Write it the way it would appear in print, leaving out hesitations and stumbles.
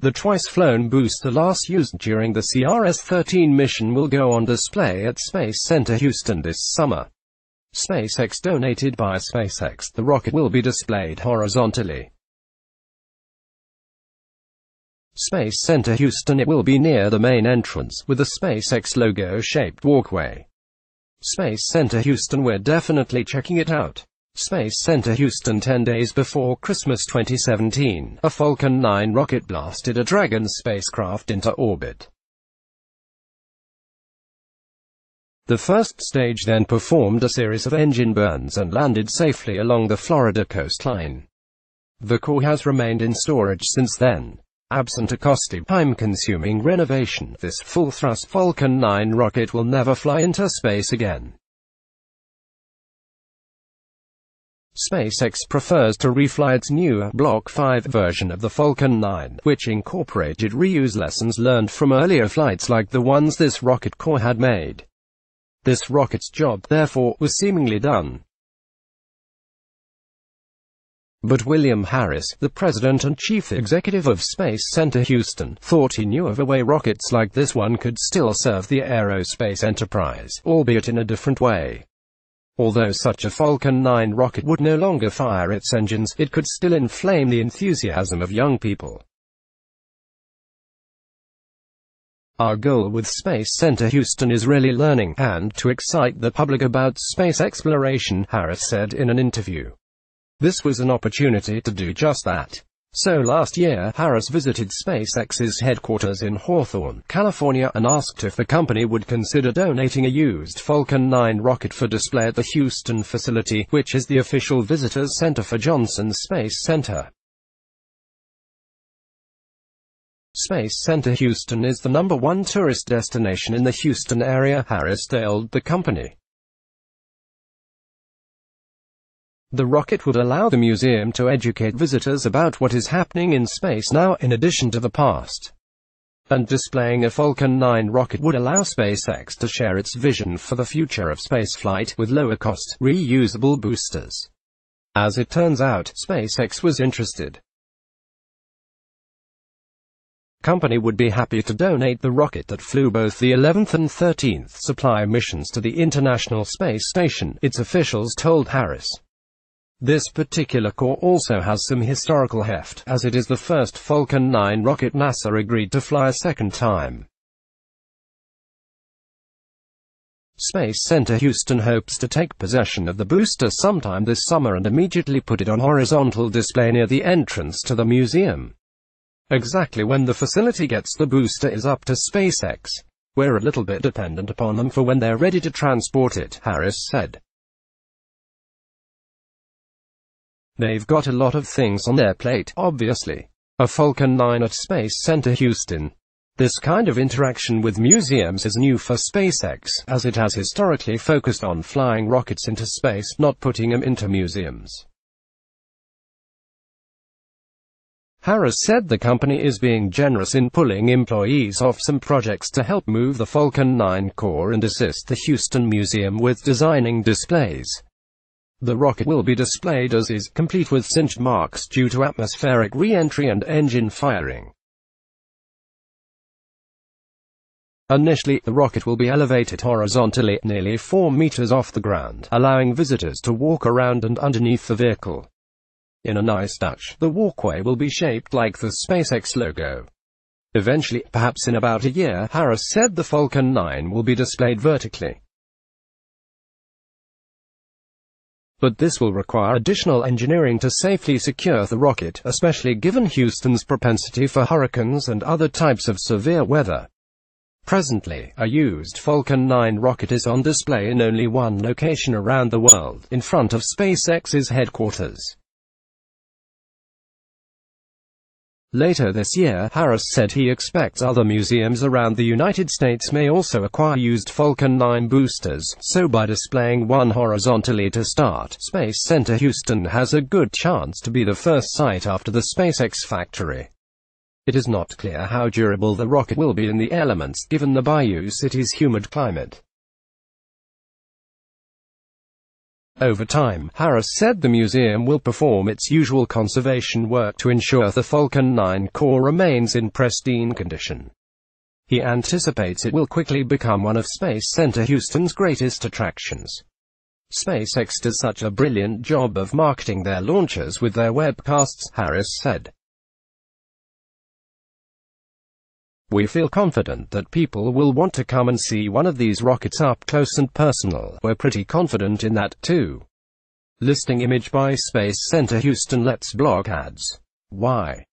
The twice-flown booster last used during the CRS-13 mission will go on display at Space Center Houston this summer. SpaceX donated by SpaceX. The rocket will be displayed horizontally. Space Center Houston. It will be near the main entrance, with a SpaceX logo-shaped walkway. Space Center Houston. We're definitely checking it out. Space Center Houston. 10 days before Christmas 2017, a Falcon 9 rocket blasted a Dragon spacecraft into orbit. The first stage then performed a series of engine burns and landed safely along the Florida coastline. The core has remained in storage since then. Absent a costly, time-consuming renovation, this full-thrust Falcon 9 rocket will never fly into space again. SpaceX prefers to refly its newer Block 5 version of the Falcon 9, which incorporated reuse lessons learned from earlier flights like the ones this rocket core had made. This rocket's job, therefore, was seemingly done. But William Harris, the president and chief executive of Space Center Houston, thought he knew of a way rockets like this one could still serve the aerospace enterprise, albeit in a different way. Although such a Falcon 9 rocket would no longer fire its engines, it could still inflame the enthusiasm of young people. Our goal with Space Center Houston is really learning, and to excite the public about space exploration, Harris said in an interview. This was an opportunity to do just that. So last year, Harris visited SpaceX's headquarters in Hawthorne, California, and asked if the company would consider donating a used Falcon 9 rocket for display at the Houston facility, which is the official visitors center for Johnson Space Center. Space Center Houston is the #1 tourist destination in the Houston area, Harris told the company. The rocket would allow the museum to educate visitors about what is happening in space now, in addition to the past. And displaying a Falcon 9 rocket would allow SpaceX to share its vision for the future of spaceflight, with lower-cost, reusable boosters. As it turns out, SpaceX was interested. Company would be happy to donate the rocket that flew both the 11th and 13th supply missions to the International Space Station, its officials told Harris. This particular core also has some historical heft, as it is the first Falcon 9 rocket NASA agreed to fly a second time. Space Center Houston hopes to take possession of the booster sometime this summer and immediately put it on horizontal display near the entrance to the museum. Exactly when the facility gets the booster is up to SpaceX. We're a little bit dependent upon them for when they're ready to transport it, Harris said. They've got a lot of things on their plate, obviously. A Falcon 9 at Space Center Houston. This kind of interaction with museums is new for SpaceX, as it has historically focused on flying rockets into space, not putting them into museums. Harris said the company is being generous in pulling employees off some projects to help move the Falcon 9 core and assist the Houston Museum with designing displays. The rocket will be displayed as is, complete with singed marks due to atmospheric re-entry and engine firing. Initially, the rocket will be elevated horizontally, nearly 4 meters off the ground, allowing visitors to walk around and underneath the vehicle. In a nice touch, the walkway will be shaped like the SpaceX logo. Eventually, perhaps in about a year, Harris said the Falcon 9 will be displayed vertically. But this will require additional engineering to safely secure the rocket, especially given Houston's propensity for hurricanes and other types of severe weather. Presently, a used Falcon 9 rocket is on display in only one location around the world, in front of SpaceX's headquarters. Later this year, Harris said he expects other museums around the United States may also acquire used Falcon 9 boosters, so by displaying one horizontally to start, Space Center Houston has a good chance to be the first site after the SpaceX factory. It is not clear how durable the rocket will be in the elements, given the Bayou City's humid climate. Over time, Harris said the museum will perform its usual conservation work to ensure the Falcon 9 core remains in pristine condition. He anticipates it will quickly become one of Space Center Houston's greatest attractions. SpaceX does such a brilliant job of marketing their launches with their webcasts, Harris said. We feel confident that people will want to come and see one of these rockets up close and personal. We're pretty confident in that, too. Listing image by Space Center Houston. Let's block ads. Why?